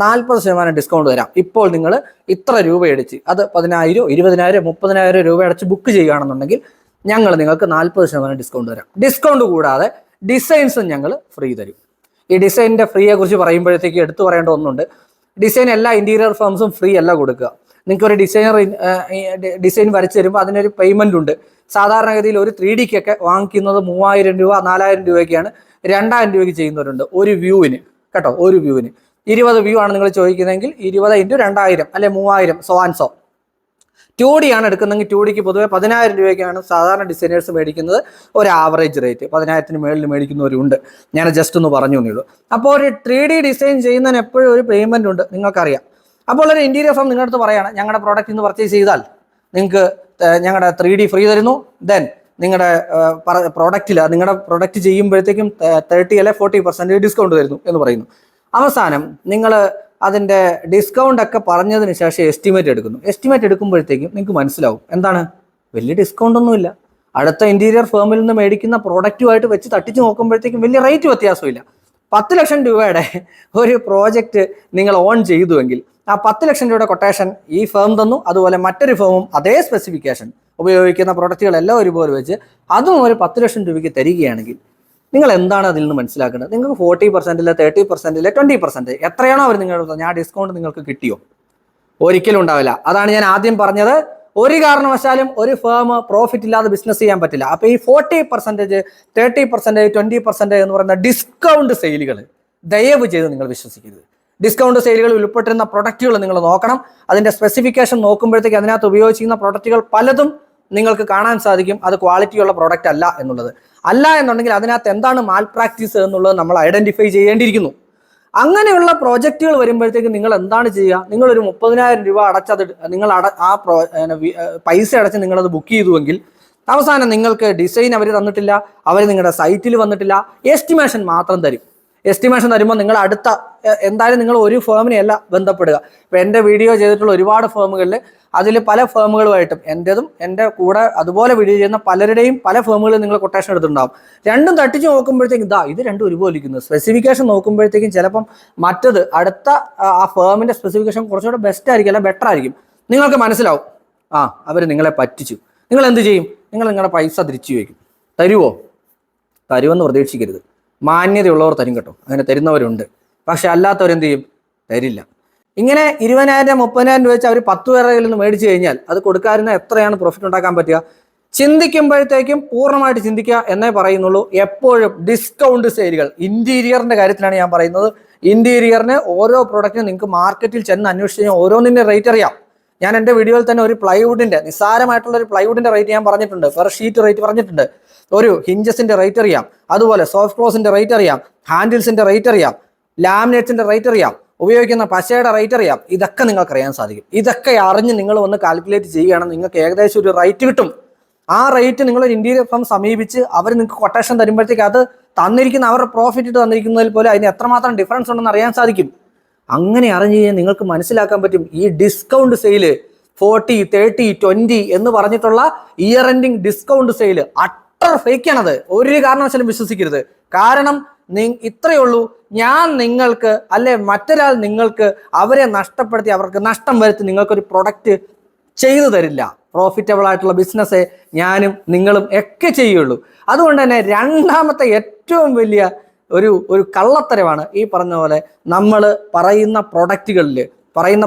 40% ഡിസ്കൗണ്ട് തരാം. ഇപ്പോൾ നിങ്ങൾ ഇത്ര രൂപ അടിച്ച്, അത് 10,000, 20,000, 30,000 രൂപ അടച്ച് ബുക്ക് ചെയ്യുകയാണെന്നുണ്ടെങ്കിൽ ഞങ്ങൾ നിങ്ങൾക്ക് 40% ഡിസ്കൗണ്ട് തരാം. ഡിസ്കൗണ്ട് കൂടാതെ ഡിസൈൻസും ഞങ്ങൾ ഫ്രീ തരും. ഈ ഡിസൈനിന്റെ ഫ്രീയെ കുറിച്ച് പറയുമ്പോഴത്തേക്ക് എടുത്തു പറയേണ്ട ഒന്നുണ്ട്. ഡിസൈൻ എല്ലാ ഇന്റീരിയർ ഫേംസും ഫ്രീ അല്ല കൊടുക്കുക. നിങ്ങൾക്ക് ഒരു ഡിസൈൻ വരച്ചു തരുമ്പോൾ അതിനൊരു പേയ്മെന്റ് ഉണ്ട്. സാധാരണഗതിയിൽ ഒരു 3Dക്കൊക്കെ വാങ്ങിക്കുന്നത് 3000 രൂപ 4000 രൂപയ്ക്കാണ്. 2000 രൂപയ്ക്ക് ചെയ്യുന്നവരുണ്ട് ഒരു വ്യൂവിന് കേട്ടോ. ഒരു വ്യൂവിന് 20 വ്യൂ ആണ് നിങ്ങൾ ചോദിക്കുന്നതെങ്കിൽ 20 × 2000 അല്ലെ 3000 സോ. 2D ആണ് എടുക്കുന്നതെങ്കിൽ 2Dക്ക് പൊതുവെ 10,000 രൂപയ്ക്കാണ് സാധാരണ ഡിസൈനേഴ്സ് മേടിക്കുന്നത്. ഒരു ആവറേജ് റേറ്റ് 10,000-ന് മേളിൽ മേടിക്കുന്നവരുണ്ട്. ഞാൻ ജസ്റ്റ് ഒന്ന് പറഞ്ഞു തന്നുള്ളൂ. അപ്പോൾ ഒരു 3D ഡിസൈൻ ചെയ്യുന്നതിന് എപ്പോഴും ഒരു പേയ്മെന്റ് ഉണ്ട്, നിങ്ങൾക്കറിയാം. അപ്പോൾ ഒരു ഇന്റീരിയർ ഫേം നിങ്ങളുടെ അടുത്ത് പറയുകയാണ് ഞങ്ങളുടെ പ്രോഡക്റ്റ് ഇന്ന് പർച്ചേസ് ചെയ്താൽ നിങ്ങൾക്ക് ഞങ്ങളുടെ 3D ഫ്രീ തരുന്നു, ദെൻ നിങ്ങളുടെ പ്രോഡക്റ്റിൽ നിങ്ങളുടെ പ്രൊഡക്റ്റ് ചെയ്യുമ്പോഴത്തേക്കും 30 അല്ലെ 40% ഡിസ്കൗണ്ട് തരുന്നു എന്ന് പറയുന്നു. അവസാനം നിങ്ങൾ അതിൻ്റെ ഡിസ്കൗണ്ട് ഒക്കെ പറഞ്ഞതിന് ശേഷം എസ്റ്റിമേറ്റ് എടുക്കുന്നു. എസ്റ്റിമേറ്റ് എടുക്കുമ്പോഴത്തേക്കും നിങ്ങൾക്ക് മനസ്സിലാവും എന്താണ്, വലിയ ഡിസ്കൗണ്ട് ഒന്നുമില്ല. അടുത്ത ഇന്റീരിയർ ഫേമിൽ നിന്ന് മേടിക്കുന്ന പ്രോഡക്റ്റുമായിട്ട് വെച്ച് തട്ടിച്ച് നോക്കുമ്പോഴത്തേക്കും വലിയ റേറ്റ് വ്യത്യാസമില്ല. 10 ലക്ഷം രൂപയുടെ ഒരു പ്രോജക്റ്റ് നിങ്ങൾ ഓൺ ചെയ്തുവെങ്കിൽ ആ 10 ലക്ഷം രൂപയുടെ കൊട്ടേഷൻ ഈ ഫേം തന്നു, അതുപോലെ മറ്റൊരു ഫേമും അതേ സ്പെസിഫിക്കേഷൻ ഉപയോഗിക്കുന്ന പ്രൊഡക്റ്റുകളെല്ലാം ഒരുപോലെ വെച്ച് അതും ഒരു 10 ലക്ഷം രൂപയ്ക്ക് തരികയാണെങ്കിൽ നിങ്ങൾ എന്താണ് അതിൽ നിന്ന് മനസ്സിലാക്കേണ്ടത്? നിങ്ങൾക്ക് 40%, 30%, 20% എത്രയാണോ അവർ നിങ്ങളുടെ ഞാൻ ഡിസ്കൗണ്ട് നിങ്ങൾക്ക് കിട്ടിയോ? ഒരിക്കലും ഉണ്ടാവില്ല. അതാണ് ഞാൻ ആദ്യം പറഞ്ഞത്, ഒരു കാരണവശാലും ഒരു ഫേം പ്രോഫിറ്റ് ഇല്ലാതെ ബിസിനസ് ചെയ്യാൻ പറ്റില്ല. അപ്പൊ ഈ 40%, 30%, 20% എന്ന് പറയുന്ന ഡിസ്കൗണ്ട് സെയിലുകൾ ദയവ് ചെയ്ത് നിങ്ങൾ വിശ്വസിക്കരുത്. ഡിസ്കൗണ്ട് സെയിലുകൾ ഉൾപ്പെട്ടിരുന്ന പ്രൊഡക്റ്റുകൾ നിങ്ങൾ നോക്കണം. അതിന്റെ സ്പെസിഫിക്കേഷൻ നോക്കുമ്പോഴത്തേക്ക് അതിനകത്ത് ഉപയോഗിച്ചിരുന്ന പ്രൊഡക്റ്റുകൾ പലതും നിങ്ങൾക്ക് കാണാൻ സാധിക്കും അത് ക്വാളിറ്റിയുള്ള പ്രോഡക്റ്റ് അല്ല എന്നുള്ളത്. അല്ല എന്നുണ്ടെങ്കിൽ അതിനകത്ത് എന്താണ് മാൽ പ്രാക്ടീസ് എന്നുള്ളത് നമ്മൾ ഐഡന്റിഫൈ ചെയ്യേണ്ടിയിരിക്കുന്നു. അങ്ങനെയുള്ള പ്രോജക്റ്റുകൾ വരുമ്പോഴത്തേക്ക് നിങ്ങൾ എന്താണ് ചെയ്യുക? നിങ്ങളൊരു 30,000 രൂപ അടച്ചത് നിങ്ങൾ പൈസ അടച്ച് നിങ്ങളത് ബുക്ക് ചെയ്തുവെങ്കിൽ അവസാനം നിങ്ങൾക്ക് ഡിസൈൻ അവർ തന്നിട്ടില്ല, അവർ നിങ്ങളുടെ സൈറ്റിൽ വന്നിട്ടില്ല, എസ്റ്റിമേഷൻ മാത്രം തരും. എസ്റ്റിമേഷൻ തരുമ്പോൾ നിങ്ങൾ അടുത്ത എന്തായാലും നിങ്ങൾ ഒരു ഫേമിനെയല്ല ബന്ധപ്പെടുക. ഇപ്പം എൻ്റെ വീഡിയോ ചെയ്തിട്ടുള്ള ഒരുപാട് ഫേമുകളിൽ അതിൽ പല ഫേമുകളുമായിട്ടും എൻ്റെതും എൻ്റെ കൂടെ അതുപോലെ വീഡിയോ ചെയ്യുന്ന പലരുടെയും പല ഫേമുകളിൽ നിങ്ങൾ കൊട്ടേഷൻ എടുത്തിട്ടുണ്ടാവും. രണ്ടും തട്ടിച്ച് നോക്കുമ്പോഴത്തേക്കും ഇത് രണ്ടും ഒരുപോലെ ഇരിക്കുന്നു. സ്പെസിഫിക്കേഷൻ നോക്കുമ്പോഴത്തേക്കും ചിലപ്പം മറ്റത് അടുത്ത ആ ഫേമിൻ്റെ സ്പെസിഫിക്കേഷൻ കുറച്ചുകൂടെ ബെസ്റ്റ് ആയിരിക്കും, അല്ല ബെറ്റർ ആയിരിക്കും. നിങ്ങൾക്ക് മനസ്സിലാവും അവർ നിങ്ങളെ പറ്റിച്ചു. നിങ്ങൾ എന്ത് ചെയ്യും? നിങ്ങൾ നിങ്ങളുടെ പൈസ തിരിച്ചു വയ്ക്കും. തരുമെന്ന് പ്രതീക്ഷിക്കരുത്. മാന്യതയുള്ളവർ തരും കേട്ടോ, അങ്ങനെ തരുന്നവരുണ്ട്. പക്ഷെ അല്ലാത്തവരെന്ത് ചെയ്യും? തരില്ല. ഇങ്ങനെ 20,000, 30,000 രൂപ വെച്ച് അവർ 10 പേരുടെ കയ്യിൽ നിന്ന് മേടിച്ചു കഴിഞ്ഞാൽ അത് കൊടുക്കാതിരുന്ന എത്രയാണ് പ്രോഫിറ്റ് ഉണ്ടാക്കാൻ പറ്റുക? ചിന്തിക്കുമ്പോഴത്തേക്കും പൂർണ്ണമായിട്ട് ചിന്തിക്കുക എന്നേ പറയുന്നുള്ളൂ. എപ്പോഴും ഡിസ്കൗണ്ട് സെയിലുകൾ, ഇന്റീരിയറിന്റെ കാര്യത്തിലാണ് ഞാൻ പറയുന്നത്. ഇന്റീരിയറിന് ഓരോ പ്രോഡക്റ്റിനും നിങ്ങൾക്ക് മാർക്കറ്റിൽ ചെന്ന് അന്വേഷിച്ച് കഴിഞ്ഞാൽ ഓരോന്നിന്റെ റേറ്റ് അറിയാം. ഞാൻ എൻ്റെ വീഡിയോയിൽ തന്നെ ഒരു പ്ലൈവുഡിന്റെ നിസ്സാരമായിട്ടുള്ള ഒരു പ്ലൈവുഡിന്റെ റേറ്റ് ഞാൻ പറഞ്ഞിട്ടുണ്ട്, പെർ ഷീറ്റ് റേറ്റ് പറഞ്ഞിട്ടുണ്ട്. ഒരു ഹിഞ്ചസിന്റെ റേറ്റ് അറിയാം, അതുപോലെ സോഫ്റ്റ് ക്ലോസിന്റെ റേറ്റ് അറിയാം, ഹാൻഡിൽസിന്റെ റേറ്റ് അറിയാം, ലാമിനേറ്റ്സിന്റെ റേറ്റ് അറിയാം, ഉപയോഗിക്കുന്ന പശയുടെ റേറ്റ് അറിയാം. ഇതൊക്കെ നിങ്ങൾക്ക് അറിയാൻ സാധിക്കും. ഇതൊക്കെ അറിഞ്ഞ് നിങ്ങൾ വന്ന് കാൽക്കുലേറ്റ് ചെയ്യുകയാണെങ്കിൽ നിങ്ങൾക്ക് ഏകദേശം ഒരു റേറ്റ് കിട്ടും. ആ റേറ്റ് നിങ്ങൾ ഒരു ഇന്റീരിയർ ഫേം സമീപിച്ച് അവർ നിങ്ങൾക്ക് കൊട്ടേഷൻ തരുമ്പോഴത്തേക്ക് അത് തന്നിരിക്കുന്ന അവരുടെ പ്രോഫിറ്റ് ഇട്ട് തന്നിരിക്കുന്നതിൽ പോലെ അതിന് എത്രമാത്രം ഡിഫറൻസ് ഉണ്ടെന്ന് അറിയാൻ സാധിക്കും. അങ്ങനെ അറിഞ്ഞു കഴിഞ്ഞാൽ നിങ്ങൾക്ക് മനസ്സിലാക്കാൻ പറ്റും ഈ ഡിസ്കൗണ്ട് സെയില് 40, 30, 20 എന്ന് പറഞ്ഞിട്ടുള്ള year ending discount sale utter ഫേക്കാണത്. ഒരു കാരണവശാലും വിശ്വസിക്കരുത്. കാരണം ഇത്രയേ ഉള്ളൂ, ഞാൻ നിങ്ങൾക്ക് അല്ലെ മറ്റൊരാൾ നിങ്ങൾക്ക് അവരെ നഷ്ടപ്പെടുത്തി അവർക്ക് നഷ്ടം വരുത്തി നിങ്ങൾക്കൊരു പ്രൊഡക്റ്റ് ചെയ്തു തരില്ല. പ്രോഫിറ്റബിൾ ആയിട്ടുള്ള ബിസിനസ്സേ ഞാനും നിങ്ങളും ഒക്കെ ചെയ്യുള്ളൂ. അതുകൊണ്ട് തന്നെ രണ്ടാമത്തെ ഏറ്റവും വലിയ ഒരു കള്ളത്തരമാണ് ഈ പറഞ്ഞ പോലെ നമ്മൾ പറയുന്ന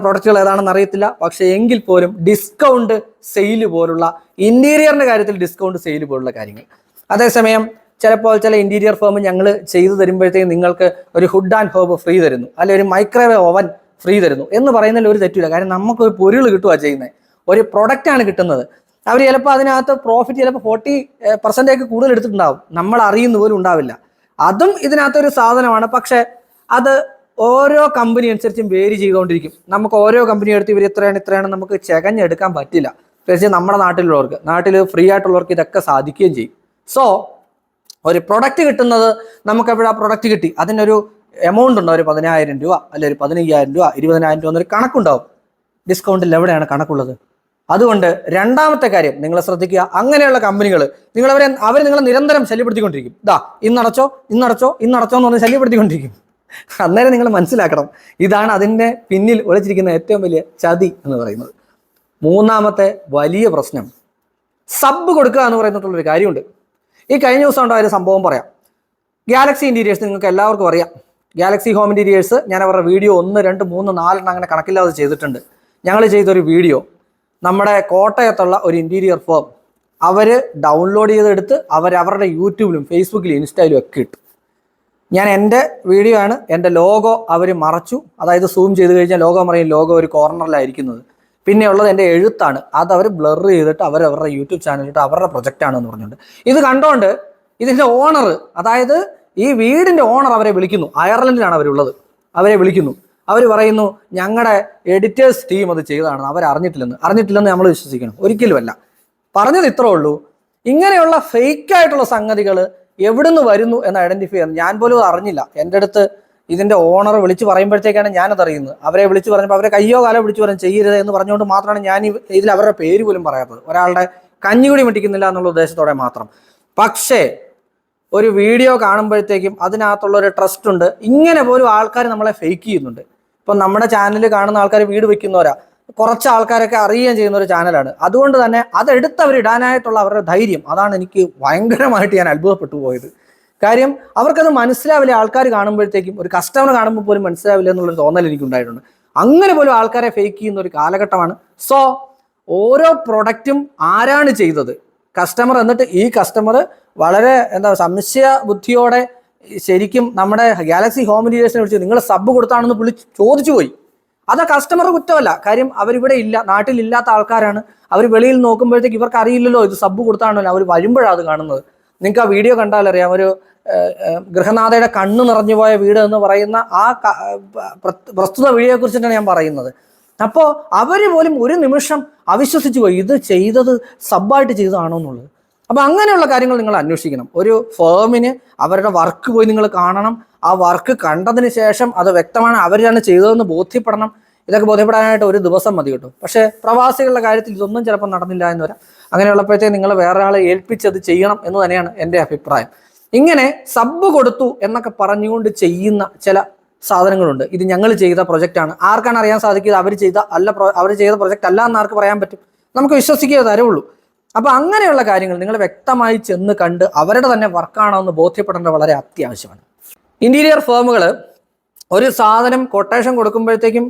പ്രൊഡക്റ്റുകൾ ഏതാണെന്ന് അറിയത്തില്ല, പക്ഷെ എങ്കിൽ പോലും ഡിസ്കൗണ്ട് സെയിൽ പോലുള്ള ഇന്റീരിയറിന്റെ കാര്യത്തിൽ ഡിസ്കൗണ്ട് സെയിൽ പോലുള്ള കാര്യങ്ങൾ. അതേസമയം ചിലപ്പോൾ ചില ഇന്റീരിയർ ഫേം ഞങ്ങൾ ചെയ്തു തരുമ്പോഴത്തേക്കും നിങ്ങൾക്ക് ഒരു ഹുഡ് ആൻഡ് ഹോബ് ഫ്രീ തരുന്നു, അല്ലെ ഒരു മൈക്രോവേവ് ഓവൻ ഫ്രീ തരുന്നു എന്ന് പറയുന്നതിൽ ഒരു തെറ്റില്ല. കാര്യം നമുക്കൊരു പൊരുൾ കിട്ടുക ചെയ്യുന്നത്, ഒരു പ്രൊഡക്റ്റാണ് കിട്ടുന്നത്. അവർ ചിലപ്പോൾ അതിനകത്ത് പ്രോഫിറ്റ് ചിലപ്പോൾ 40% കൂടുതൽ എടുത്തിട്ടുണ്ടാവും, നമ്മൾ അറിയുന്ന പോലും ഉണ്ടാവില്ല. അതും ഇതിനകത്തൊരു സാധനമാണ്. പക്ഷെ അത് ഓരോ കമ്പനി അനുസരിച്ചും വേരി ചെയ്തുകൊണ്ടിരിക്കും. നമുക്ക് ഓരോ കമ്പനി എടുത്ത് ഇവർ ഇത്രയാണ് നമുക്ക് ചെകഞ്ഞെടുക്കാൻ പറ്റില്ല. പ്രത്യേകിച്ച് നമ്മുടെ നാട്ടിൽ ഫ്രീ ആയിട്ടുള്ളവർക്ക് ഇതൊക്കെ സാധിക്കുകയും ചെയ്യും. സോ ഒരു പ്രൊഡക്റ്റ് കിട്ടുന്നത് നമുക്ക് എവിടെ ആ പ്രൊഡക്റ്റ് കിട്ടി അതിനൊരു എമൗണ്ട് ഉണ്ടോ, ഒരു 10,000 രൂപ അല്ലെ ഒരു 15,000 രൂപ 20,000 രൂപ എന്നൊരു കണക്കുണ്ടാവും. ഡിസ്കൗണ്ടിൽ എവിടെയാണ് കണക്കുള്ളത്? അതുകൊണ്ട് രണ്ടാമത്തെ കാര്യം നിങ്ങൾ ശ്രദ്ധിക്കുക, അങ്ങനെയുള്ള കമ്പനികൾ അവർ നിങ്ങളെ നിരന്തരം ശല്യപ്പെടുത്തിക്കൊണ്ടിരിക്കും. ഇന്നടച്ചോ എന്ന് പറഞ്ഞ് ശല്യപ്പെടുത്തിക്കൊണ്ടിരിക്കും. അന്നേരം നിങ്ങൾ മനസ്സിലാക്കണം, ഇതാണ് അതിൻ്റെ പിന്നിൽ ഒളിച്ചിരിക്കുന്ന ഏറ്റവും വലിയ ചതി എന്ന് പറയുന്നത്. മൂന്നാമത്തെ വലിയ പ്രശ്നം സബ് കൊടുക്കുക എന്ന് പറയുന്നിട്ടുള്ളൊരു കാര്യമുണ്ട്. ഈ കഴിഞ്ഞ ദിവസം ഉണ്ടായ ഒരു സംഭവം പറയാം. ഗാലക്സി ഇന്റീരിയേഴ്സ് നിങ്ങൾക്ക് എല്ലാവർക്കും അറിയാം. ഗാലക്സി ഹോം ഇന്റീരിയേഴ്സ് ഞാൻ അവരുടെ വീഡിയോ 1, 2, 3, 4 അങ്ങനെ കണക്കില്ലാതെ ചെയ്തിട്ടുണ്ട്. ഞങ്ങൾ ചെയ്തൊരു വീഡിയോ നമ്മുടെ കോട്ടയത്തുള്ള ഒരു ഇന്റീരിയർ ഫേം അവർ ഡൗൺലോഡ് ചെയ്തെടുത്ത് അവരുടെ യൂട്യൂബിലും ഫേസ്ബുക്കിലും ഇൻസ്റ്റയിലും ഒക്കെ ഇട്ടു. ഞാൻ എൻ്റെ വീഡിയോ ആണ്, എൻ്റെ ലോഗോ അവർ മറച്ചു. അതായത് സൂം ചെയ്ത് കഴിഞ്ഞാൽ ലോഗോ മറിയും, ലോഗോ ഒരു കോർണറിലായിരിക്കുന്നത്. പിന്നെ ഉള്ളത് എൻ്റെ എഴുത്താണ്, അത് അവർ ബ്ലർ ചെയ്തിട്ട് അവരുടെ യൂട്യൂബ് ചാനലിട്ട് അവരുടെ പ്രൊജക്റ്റാണെന്ന് പറഞ്ഞുകൊണ്ട് ഇത് കണ്ടോണ്ട് ഇതിൻ്റെ ഓണർ, അതായത് ഈ വീടിൻ്റെ ഓണർ അവരെ വിളിക്കുന്നു. അയർലൻഡിലാണ് അവരുള്ളത്. അവരെ വിളിക്കുന്നു. അവർ പറയുന്നു ഞങ്ങളുടെ എഡിറ്റേഴ്സ് ടീം അത് ചെയ്തതാണ്, അറിഞ്ഞിട്ടില്ലെന്ന് നമ്മൾ വിശ്വസിക്കണം? ഒരിക്കലുമല്ല. പറഞ്ഞത് ഇത്രേ ഉള്ളൂ. ഇങ്ങനെയുള്ള ഫേക്കായിട്ടുള്ള സംഗതികൾ എവിടുന്ന് വരുന്നു എന്ന് ഐഡന്റിഫൈ ചെയ്യാൻ ഞാൻ പോലും അറിഞ്ഞില്ല. എൻ്റെ അടുത്ത് ഇതിന്റെ ഓണർ വിളിച്ച് പറയുമ്പോഴത്തേക്കാണ് ഞാനത് അറിയുന്നത്. അവരെ വിളിച്ച് പറഞ്ഞപ്പോൾ അവരെ കയ്യോ കാലോ വിളിച്ച് പറഞ്ഞു ചെയ്യരുത് എന്ന് പറഞ്ഞുകൊണ്ട് മാത്രമാണ് ഞാൻ ഇതിൽ അവരുടെ പേര് പോലും പറയാത്തത്. ഒരാളുടെ കഞ്ഞുകൂടി മുട്ടിക്കുന്നില്ല എന്നുള്ള ഉദ്ദേശത്തോടെ മാത്രം. പക്ഷേ ഒരു വീഡിയോ കാണുമ്പോഴത്തേക്കും അതിനകത്തുള്ള ഒരു ട്രസ്റ്റ് ഉണ്ട്. ഇങ്ങനെ പോലും ആൾക്കാർ നമ്മളെ ഫേക്ക് ചെയ്യുന്നുണ്ട്. ഇപ്പം നമ്മുടെ ചാനൽ കാണുന്ന ആൾക്കാർ വീട് വെക്കുന്നവരാ, കുറച്ച് ആൾക്കാരൊക്കെ അറിയുകയും ചെയ്യുന്ന ഒരു ചാനലാണ്. അതുകൊണ്ട് തന്നെ അതെടുത്ത് അവരിടാനായിട്ടുള്ള അവരുടെ ധൈര്യം, അതാണ് എനിക്ക് ഭയങ്കരമായിട്ട് ഞാൻ അത്ഭുതപ്പെട്ടു പോയത്. കാര്യം അവർക്കത് മനസ്സിലാവില്ല. ആൾക്കാർ കാണുമ്പോഴത്തേക്കും, ഒരു കസ്റ്റമർ കാണുമ്പോൾ പോലും മനസ്സിലാവില്ല എന്നുള്ളൊരു തോന്നൽ എനിക്കുണ്ടായിട്ടുണ്ട്. അങ്ങനെ പോലും ആൾക്കാരെ ഫേക്ക് ചെയ്യുന്ന ഒരു കാലഘട്ടമാണ്. സോ ഓരോ പ്രൊഡക്റ്റും ആരാണ് ചെയ്തത്, കസ്റ്റമർ, എന്നിട്ട് ഈ കസ്റ്റമർ വളരെ സംശയ ബുദ്ധിയോടെ ശരിക്കും നമ്മുടെ ഗാലക്സി ഹോം ഇന്റീരിയേഴ്സിനെ വിളിച്ച് നിങ്ങൾ സബ് കൊടുത്താണെന്ന് ചോദിച്ചു പോയി. അത് കസ്റ്റമർ കുറ്റമല്ല. കാര്യം അവരിവിടെ ഇല്ല, നാട്ടിലില്ലാത്ത ആൾക്കാരാണ്. അവർ വെളിയിൽ നോക്കുമ്പോഴത്തേക്ക് ഇവർക്ക് അറിയില്ലല്ലോ ഇത് സബ് കൊടുത്താണല്ലോ. അവർ വരുമ്പോഴാണ് അത് കാണുന്നത്. നിങ്ങൾക്ക് ആ വീഡിയോ കണ്ടാലറിയാം. ഒരു ഗൃഹനാഥയുടെ കണ്ണ് നിറഞ്ഞു പോയ വീട് എന്ന് പറയുന്ന ആ പ്രസ്തുത വീഡിയോയെ കുറിച്ചിട്ടാണ് ഞാൻ പറയുന്നത്. അപ്പോൾ അവർ പോലും ഒരു നിമിഷം അവിശ്വസിച്ചു പോയി ഇത് ചെയ്തത് സബ്ബായിട്ട് ചെയ്തതാണോ എന്നുള്ളത്. അപ്പം അങ്ങനെയുള്ള കാര്യങ്ങൾ നിങ്ങൾ അന്വേഷിക്കണം. ഒരു ഫേമിന് അവരുടെ വർക്ക് പോയി നിങ്ങൾ കാണണം. ആ വർക്ക് കണ്ടതിന് ശേഷം അത് വ്യക്തമാണ് അവരാണ് ചെയ്തതെന്ന് ബോധ്യപ്പെടണം. ഇതൊക്കെ ബോധ്യപ്പെടാനായിട്ട് ഒരു ദിവസം മതി കിട്ടും. പക്ഷേ പ്രവാസികളുടെ കാര്യത്തിൽ ഇതൊന്നും ചിലപ്പോൾ നടന്നില്ല എന്ന് വരാം. അങ്ങനെയുള്ളപ്പോഴത്തേക്ക് നിങ്ങൾ വേറെ ആളെ ഏൽപ്പിച്ചത് ചെയ്യണം എന്ന് തന്നെയാണ് എൻ്റെ അഭിപ്രായം. ഇങ്ങനെ സബ് കൊടുത്തു എന്നൊക്കെ പറഞ്ഞുകൊണ്ട് ചെയ്യുന്ന ചില സാധനങ്ങളുണ്ട്. ഇത് ഞങ്ങൾ ചെയ്ത പ്രൊജക്റ്റാണ്. ആർക്കാണ് അറിയാൻ സാധിക്കുക അവർ ചെയ്ത പ്രൊജക്റ്റ് അല്ല എന്ന് ആർക്ക് പറയാൻ പറ്റും? നമുക്ക് വിശ്വസിക്കുക തരവുള്ളൂ. അപ്പോൾ അങ്ങനെയുള്ള കാര്യങ്ങൾ നിങ്ങൾ വ്യക്തമായി ചെന്ന് കണ്ട് അവരുടെ തന്നെ വർക്കാണോ എന്ന് ബോധ്യപ്പെടേണ്ടത് വളരെ അത്യാവശ്യമാണ്. ഇന്റീരിയർ ഫേമുകൾ ഒരു സാധനം കൊട്ടേഷൻ കൊടുക്കുമ്പോഴത്തേക്കും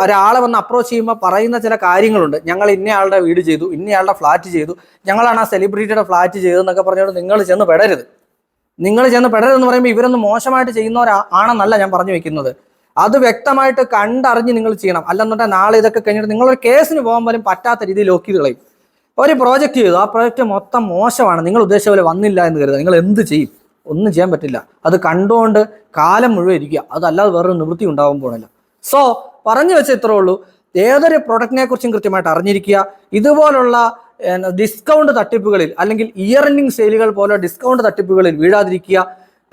ഒരാളെ വന്ന് അപ്രോച്ച് ചെയ്യുമ്പോൾ പറയുന്ന ചില കാര്യങ്ങളുണ്ട്. ഞങ്ങൾ ഇന്നയാളുടെ വീട് ചെയ്തു, ഇന്നയാളുടെ ഫ്ലാറ്റ് ചെയ്തു, ഞങ്ങളാണ് ആ സെലിബ്രിറ്റിയുടെ ഫ്ലാറ്റ് ചെയ്തതെന്നൊക്കെ പറഞ്ഞുകൊണ്ട് നിങ്ങൾ ചെന്ന് പെടരുത്. എന്ന് പറയുമ്പോൾ ഇവരൊന്നും മോശമായിട്ട് ചെയ്യുന്നവരാണെന്നല്ല ഞാൻ പറഞ്ഞു വെക്കുന്നത്. അത് വ്യക്തമായിട്ട് കണ്ടറിഞ്ഞ് നിങ്ങൾ ചെയ്യണം. അല്ലെന്നുണ്ടെങ്കിൽ നാളെ ഇതൊക്കെ കഴിഞ്ഞിട്ട് നിങ്ങളൊരു കേസിന് പോകാൻ പോലും പറ്റാത്ത രീതിയിൽ ലോക്ക് ചെയ്ത് കളയും. ഒരു പ്രോജക്റ്റ് ചെയ്തു, ആ പ്രോജക്റ്റ് മൊത്തം മോശമാണ്, നിങ്ങൾ ഉദ്ദേശിച്ച പോലെ വന്നില്ല എന്ന് കരുതുക, നിങ്ങൾ എന്ത് ചെയ്യും? ഒന്നും ചെയ്യാൻ പറ്റില്ല. അത് കണ്ടുകൊണ്ട് കാലം മുഴുവൻ ഇരിക്കുക. അതല്ലാതെ വേറൊരു നിവൃത്തി ഉണ്ടാവാൻ പോകണില്ല. സോ പറഞ്ഞു വെച്ച ഇത്രേ ഉള്ളൂ. ഏതൊരു പ്രൊഡക്റ്റിനെ കുറിച്ചും കൃത്യമായിട്ട് അറിഞ്ഞിരിക്കുക. ഇതുപോലുള്ള ഡിസ്കൗണ്ട് തട്ടിപ്പുകളിൽ അല്ലെങ്കിൽ ഇയർ എൻഡിങ് സെയിലുകൾ പോലെ ഡിസ്കൗണ്ട് തട്ടിപ്പുകളിൽ വീഴാതിരിക്കുക.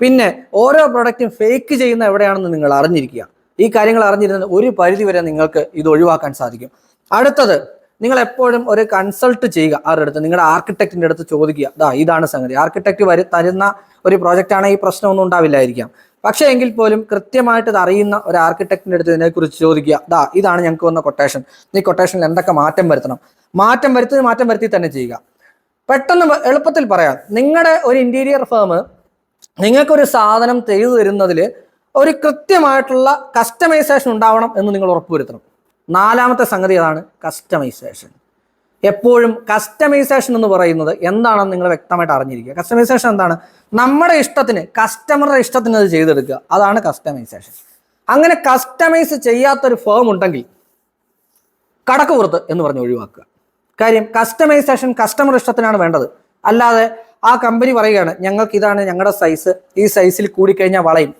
പിന്നെ ഓരോ പ്രൊഡക്റ്റും ഫേക്ക് ചെയ്യുന്ന എവിടെയാണെന്ന് നിങ്ങൾ അറിഞ്ഞിരിക്കുക. ഈ കാര്യങ്ങൾ അറിഞ്ഞിരുന്നത് ഒരു പരിധി വരെ നിങ്ങൾക്ക് ഇത് ഒഴിവാക്കാൻ സാധിക്കും. അടുത്തത്, നിങ്ങൾ എപ്പോഴും ഒരു കൺസൾട്ട് ചെയ്യുക. ആരുടെ അടുത്ത്? നിങ്ങളുടെ ആർക്കിടെക്റ്റിൻ്റെ അടുത്ത് ചോദിക്കുക, ഇതാണ് സംഗതി. ആർക്കിടെക്റ്റ് തരുന്ന ഒരു പ്രോജക്റ്റ് ഈ പ്രശ്നമൊന്നും ഉണ്ടാവില്ലായിരിക്കാം. പക്ഷേ എങ്കിൽ പോലും കൃത്യമായിട്ട് ഇത് അറിയുന്ന ഒരു ആർക്കിടെക്റ്റിൻ്റെ അടുത്ത് ഇതിനെക്കുറിച്ച് ചോദിക്കുക. ഇതാണ് ഞങ്ങൾക്ക് വന്ന കൊട്ടേഷൻ, ഈ കൊട്ടേഷനിൽ എന്തൊക്കെ മാറ്റം വരുത്തണം, മാറ്റം വരുത്തി തന്നെ ചെയ്യുക. പെട്ടെന്ന് എളുപ്പത്തിൽ പറയാം, നിങ്ങളുടെ ഒരു ഇന്റീരിയർ ഫേം നിങ്ങൾക്കൊരു സാധനം ചെയ്തു തരുന്നതിൽ ഒരു കൃത്യമായിട്ടുള്ള കസ്റ്റമൈസേഷൻ ഉണ്ടാവണം എന്ന് നിങ്ങൾ ഉറപ്പുവരുത്തണം. നാലാമത്തെ സംഗതി അതാണ് കസ്റ്റമൈസേഷൻ. എപ്പോഴും കസ്റ്റമൈസേഷൻ എന്ന് പറയുന്നത് എന്താണെന്ന് നിങ്ങൾ വ്യക്തമായിട്ട് അറിഞ്ഞിരിക്കുക. കസ്റ്റമൈസേഷൻ എന്താണ്? നമ്മുടെ ഇഷ്ടത്തിന്, കസ്റ്റമറുടെ ഇഷ്ടത്തിന് അത് ചെയ്തെടുക്കുക. അതാണ് കസ്റ്റമൈസേഷൻ. അങ്ങനെ കസ്റ്റമൈസ് ചെയ്യാത്തൊരു ഫേം ഉണ്ടെങ്കിൽ കടക്ക് പുറത്ത് എന്ന് പറഞ്ഞ് ഒഴിവാക്കുക. കാര്യം കസ്റ്റമൈസേഷൻ കസ്റ്റമർ ഇഷ്ടത്തിനാണ് വേണ്ടത്. അല്ലാതെ ആ കമ്പനി പറയുകയാണ് ഞങ്ങൾക്ക് ഇതാണ് ഞങ്ങളുടെ സൈസ്, ഈ സൈസിൽ കൂടിക്കഴിഞ്ഞാൽ വളയും,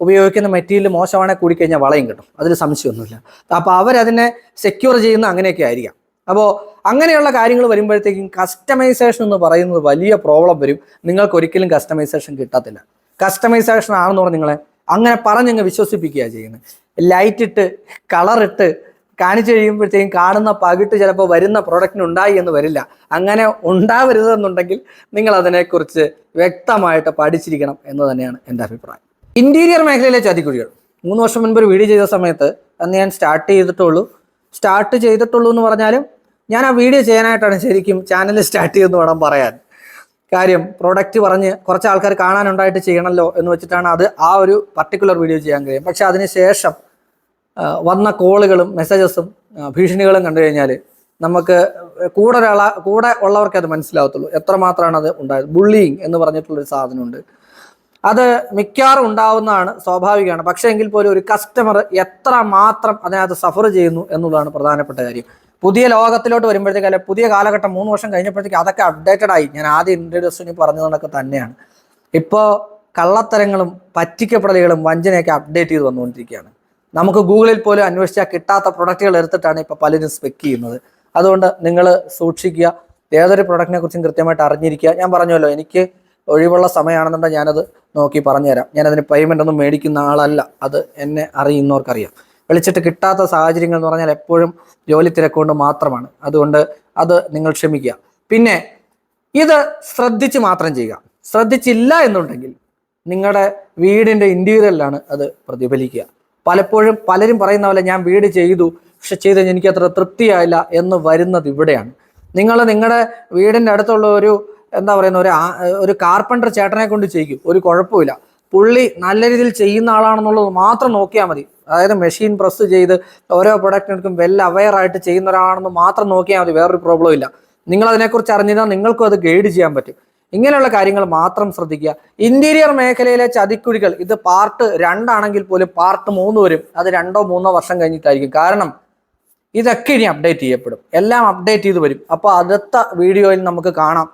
ഉപയോഗിക്കുന്ന മെറ്റീരിയൽ മോശമാണെങ്കിൽ കൂടിക്കഴിഞ്ഞാൽ വളയും കിട്ടും, അതിൽ സംശയമൊന്നുമില്ല. അപ്പോൾ അവരതിനെ സെക്യൂർ ചെയ്യുന്ന അങ്ങനെയൊക്കെ ആയിരിക്കാം. അപ്പോൾ അങ്ങനെയുള്ള കാര്യങ്ങൾ വരുമ്പോഴത്തേക്കും കസ്റ്റമൈസേഷൻ എന്ന് പറയുന്നത് വലിയ പ്രോബ്ലം വരും. നിങ്ങൾക്ക് ഒരിക്കലും കസ്റ്റമൈസേഷൻ കിട്ടത്തില്ല. കസ്റ്റമൈസേഷൻ ആണെന്ന് പറഞ്ഞ് നിങ്ങളെ അങ്ങനെ പറഞ്ഞങ്ങ് വിശ്വസിപ്പിക്കുക ചെയ്യുന്നത്. ലൈറ്റ് ഇട്ട് കളറിട്ട് കാണിച്ചു കഴിയുമ്പോഴത്തേക്കും കാണുന്ന പകിട്ട് ചിലപ്പോൾ വരുന്ന പ്രോഡക്റ്റിന് ഉണ്ടായി എന്ന് വരില്ല. അങ്ങനെ ഉണ്ടാവരുതെന്നുണ്ടെങ്കിൽ നിങ്ങൾ അതിനെക്കുറിച്ച് വ്യക്തമായിട്ട് പഠിച്ചിരിക്കണം എന്ന് തന്നെയാണ് എൻ്റെ അഭിപ്രായം. ഇന്റീരിയർ മേഖലയിലെ ചതിക്കുഴികൾ 3 വർഷം മുൻപ് ഒരു വീഡിയോ ചെയ്ത സമയത്ത് അന്ന് ഞാൻ സ്റ്റാർട്ട് ചെയ്തിട്ടുള്ളൂ എന്ന് പറഞ്ഞാലും ഞാൻ ആ വീഡിയോ ചെയ്യാനായിട്ടാണ് ശരിക്കും ചാനൽ സ്റ്റാർട്ട് ചെയ്തെന്ന് വേണം പറയാൻ. കാര്യം പ്രോഡക്റ്റ് പറഞ്ഞ് കുറച്ച് ആൾക്കാർ കാണാനുണ്ടായിട്ട് ചെയ്യണമല്ലോ എന്ന് വെച്ചിട്ടാണ് അത് ആ ഒരു പർട്ടിക്കുലർ വീഡിയോ ചെയ്യാൻ കഴിയും. പക്ഷെ അതിനുശേഷം വന്ന കോളുകളും മെസ്സേജസും ഭീഷണികളും കണ്ടു കഴിഞ്ഞാൽ നമുക്ക് കൂടെ ഉള്ളവർക്കേ അത് മനസ്സിലാവത്തുള്ളൂ എത്രമാത്രമാണ് അത് ഉണ്ടായത്. ബുള്ളിങ് എന്ന് പറഞ്ഞിട്ടുള്ളൊരു സാധനമുണ്ട്. അത് മിക്കവാറും ഉണ്ടാവുന്നതാണ്, സ്വാഭാവികമാണ്. പക്ഷേ എങ്കിൽ പോലും ഒരു കസ്റ്റമർ എത്ര മാത്രം അതിനകത്ത് സഫർ ചെയ്യുന്നു എന്നുള്ളതാണ് പ്രധാനപ്പെട്ട കാര്യം. പുതിയ ലോകത്തിലോട്ട് വരുമ്പോഴത്തേക്ക്, അല്ലെ പുതിയ കാലഘട്ടം 3 വർഷം കഴിഞ്ഞപ്പോഴത്തേക്ക് അതൊക്കെ അപ്ഡേറ്റഡ് ആയി. ഞാൻ ആദ്യം ഇൻട്രൊഡ്യൂഷനിൽ പറഞ്ഞതുകൊണ്ടൊക്കെ തന്നെയാണ്. ഇപ്പോൾ കള്ളത്തരങ്ങളും പറ്റിക്കപ്പെടലുകളും വഞ്ചനയൊക്കെ അപ്ഡേറ്റ് ചെയ്ത് വന്നുകൊണ്ടിരിക്കുകയാണ്. നമുക്ക് ഗൂഗിളിൽ പോലും അന്വേഷിച്ചാൽ കിട്ടാത്ത പ്രൊഡക്റ്റുകൾ എടുത്തിട്ടാണ് ഇപ്പോൾ പലരും സ്പെക്ക് ചെയ്യുന്നത്. അതുകൊണ്ട് നിങ്ങൾ സൂക്ഷിക്കുക, ഏതൊരു പ്രൊഡക്റ്റിനെ കുറിച്ചും കൃത്യമായിട്ട് അറിഞ്ഞിരിക്കുക. ഞാൻ പറഞ്ഞല്ലോ, എനിക്ക് ഒഴിവുള്ള സമയമാണെന്നുണ്ടെങ്കിൽ ഞാനത് നോക്കി പറഞ്ഞുതരാം. ഞാനതിന് പേയ്മെൻ്റ് ഒന്നും മേടിക്കുന്ന ആളല്ല, അത് എന്നെ അറിയുന്നവർക്കറിയാം. വിളിച്ചിട്ട് കിട്ടാത്ത സാഹചര്യങ്ങൾ എന്ന് പറഞ്ഞാൽ എപ്പോഴും ജോലി തിരക്കുകൊണ്ട് മാത്രമാണ്. അതുകൊണ്ട് അത് നിങ്ങൾ ക്ഷമിക്കുക. പിന്നെ ഇത് ശ്രദ്ധിച്ച് മാത്രം ചെയ്യുക. ശ്രദ്ധിച്ചില്ല എന്നുണ്ടെങ്കിൽ നിങ്ങളുടെ വീടിൻ്റെ ഇൻറ്റീരിയറിലാണ് അത് പ്രതിഫലിക്കുക. പലപ്പോഴും പലരും പറയുന്ന പോലെ ഞാൻ വീട് ചെയ്തു, പക്ഷെ ചെയ്ത് എനിക്ക് അത്ര തൃപ്തിയായില്ല എന്ന് വരുന്നത് ഇവിടെയാണ്. നിങ്ങൾ നിങ്ങളുടെ വീടിൻ്റെ അടുത്തുള്ള ഒരു എന്താ പറയുന്ന ഒരു കാർപ്പൻറ്റർ ചേട്ടനെ കൊണ്ട് ചെയ്യും, ഒരു കുഴപ്പമില്ല. പുള്ളി നല്ല രീതിയിൽ ചെയ്യുന്ന ആളാണെന്നുള്ളത് മാത്രം നോക്കിയാൽ മതി. അതായത് മെഷീൻ പ്രസ് ചെയ്ത് ഓരോ പ്രൊഡക്റ്റിനും വെൽ അവെയർ ആയിട്ട് ചെയ്യുന്ന ഒരാളാണെന്ന് മാത്രം നോക്കിയാൽ മതി, വേറൊരു പ്രോബ്ലം ഇല്ല. നിങ്ങൾ അതിനെക്കുറിച്ച് അറിഞ്ഞാൽ നിങ്ങൾക്കും അത് ഗൈഡ് ചെയ്യാൻ പറ്റും. ഇങ്ങനെയുള്ള കാര്യങ്ങൾ മാത്രം ശ്രദ്ധിക്കുക. ഇന്റീരിയർ മേഖലയിലെ ചതിക്കുഴികൾ, ഇത് പാർട്ട് 2 ആണെങ്കിൽ പോലും പാർട്ട് 3 വരും. അത് 2-3 വർഷം കഴിഞ്ഞിട്ടായിരിക്കും. കാരണം ഇതൊക്കെ ഇനി അപ്ഡേറ്റ് ചെയ്യപ്പെടും, എല്ലാം അപ്ഡേറ്റ് ചെയ്ത് വരും. അപ്പോൾ അടുത്ത വീഡിയോയിൽ നമുക്ക് കാണാം.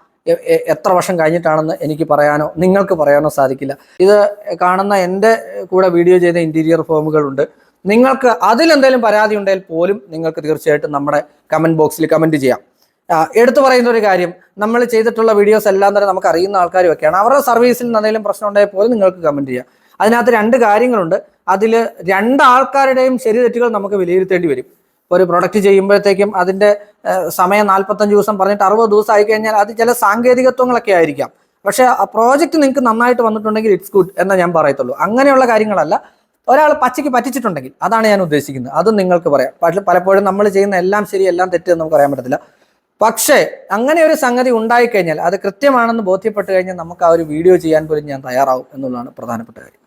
എത്ര വർഷം കഴിഞ്ഞിട്ടാണെന്ന് എനിക്ക് പറയാനോ നിങ്ങൾക്ക് പറയാനോ സാധിക്കില്ല. ഇത് കാണുന്ന എൻ്റെ കൂടെ വീഡിയോ ചെയ്ത ഇന്റീരിയർ ഫേമുകളുണ്ട്. നിങ്ങൾക്ക് അതിലെന്തെങ്കിലും പരാതി ഉണ്ടെങ്കിൽ പോലും നിങ്ങൾക്ക് തീർച്ചയായിട്ടും നമ്മുടെ കമൻറ്റ് ബോക്സിൽ കമൻറ്റ് ചെയ്യാം. എടുത്തു പറയുന്ന ഒരു കാര്യം, നമ്മൾ ചെയ്തിട്ടുള്ള വീഡിയോസ് എല്ലാം തന്നെ നമുക്ക് അറിയുന്ന ആൾക്കാരും ഒക്കെയാണ്. അവരുടെ സർവീസിൽ എന്തെങ്കിലും പ്രശ്നം ഉണ്ടായാൽ പോലും നിങ്ങൾക്ക് കമൻറ്റ് ചെയ്യാം. അതിനകത്ത് 2 കാര്യങ്ങളുണ്ട്. അതിൽ 2 ആൾക്കാരുടെയും ശരി തെറ്റുകൾ നമുക്ക് വിലയിരുത്തേണ്ടി വരും. ഒരു പ്രൊഡക്റ്റ് ചെയ്യുമ്പോഴത്തേക്കും അതിൻ്റെ സമയം 45 ദിവസം പറഞ്ഞിട്ട് 60 ദിവസം ആയി കഴിഞ്ഞാൽ അത് ചില സാങ്കേതികത്വങ്ങളൊക്കെ ആയിരിക്കാം. പക്ഷേ ആ പ്രോജക്റ്റ് നിങ്ങൾക്ക് നന്നായിട്ട് വന്നിട്ടുണ്ടെങ്കിൽ ഇറ്റ്സ് ഗുഡ് എന്നേ ഞാൻ പറയത്തുള്ളൂ. അങ്ങനെയുള്ള കാര്യങ്ങളല്ല. ഒരാൾ പച്ചയ്ക്ക് പറ്റിച്ചിട്ടുണ്ടെങ്കിൽ അതാണ് ഞാൻ ഉദ്ദേശിക്കുന്നത്. അതും നിങ്ങൾക്ക് പറയാം. പക്ഷേ പലപ്പോഴും നമ്മൾ ചെയ്യുന്ന എല്ലാം ശരി എല്ലാം തെറ്റ് എന്ന് നമുക്ക് പറയാൻ പറ്റത്തില്ല. പക്ഷേ അങ്ങനെ ഒരു സംഗതി ഉണ്ടായിക്കഴിഞ്ഞാൽ അത് കൃത്യമാണെന്ന് ബോധ്യപ്പെട്ട് കഴിഞ്ഞാൽ നമുക്ക് ആ ഒരു വീഡിയോ ചെയ്യാൻ പോലും ഞാൻ തയ്യാറാവും എന്നുള്ളതാണ് പ്രധാനപ്പെട്ട കാര്യം.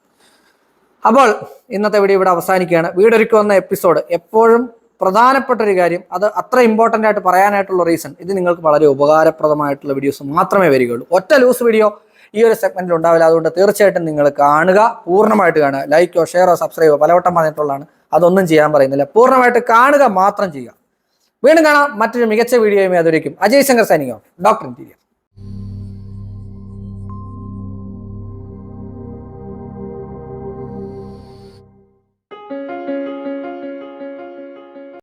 അപ്പോൾ ഇന്നത്തെ വീഡിയോ ഇവിടെ അവസാനിക്കുകയാണ്. വീടൊരുക്കി വന്ന എപ്പിസോഡ് എപ്പോഴും പ്രധാനപ്പെട്ട ഒരു കാര്യം, അത് അത്ര ഇമ്പോർട്ടൻ്റ് ആയിട്ട് പറയാനായിട്ടുള്ള റീസൺ, ഇത് നിങ്ങൾക്ക് വളരെ ഉപകാരപ്രദമായിട്ടുള്ള വീഡിയോസ് മാത്രമേ വരികയുള്ളൂ. ഒറ്റ ലൂസ് വീഡിയോ ഈ ഒരു സെഗ്മെന്റിൽ ഉണ്ടാവില്ല. അതുകൊണ്ട് തീർച്ചയായിട്ടും നിങ്ങൾ കാണുക, പൂർണ്ണമായിട്ട് കാണുക. ലൈക്കോ ഷെയറോ സബ്സ്ക്രൈബോ പലവട്ടം പറഞ്ഞിട്ടുള്ളതാണ്, അതൊന്നും ചെയ്യാൻ പറയുന്നില്ല. പൂർണ്ണമായിട്ട് കാണുക മാത്രം ചെയ്യുക. വീണ്ടും കാണാം മറ്റൊരു മികച്ച വീഡിയോയുമായി. അതുവരേക്കും Ajay Shankar signing off, doctor interior.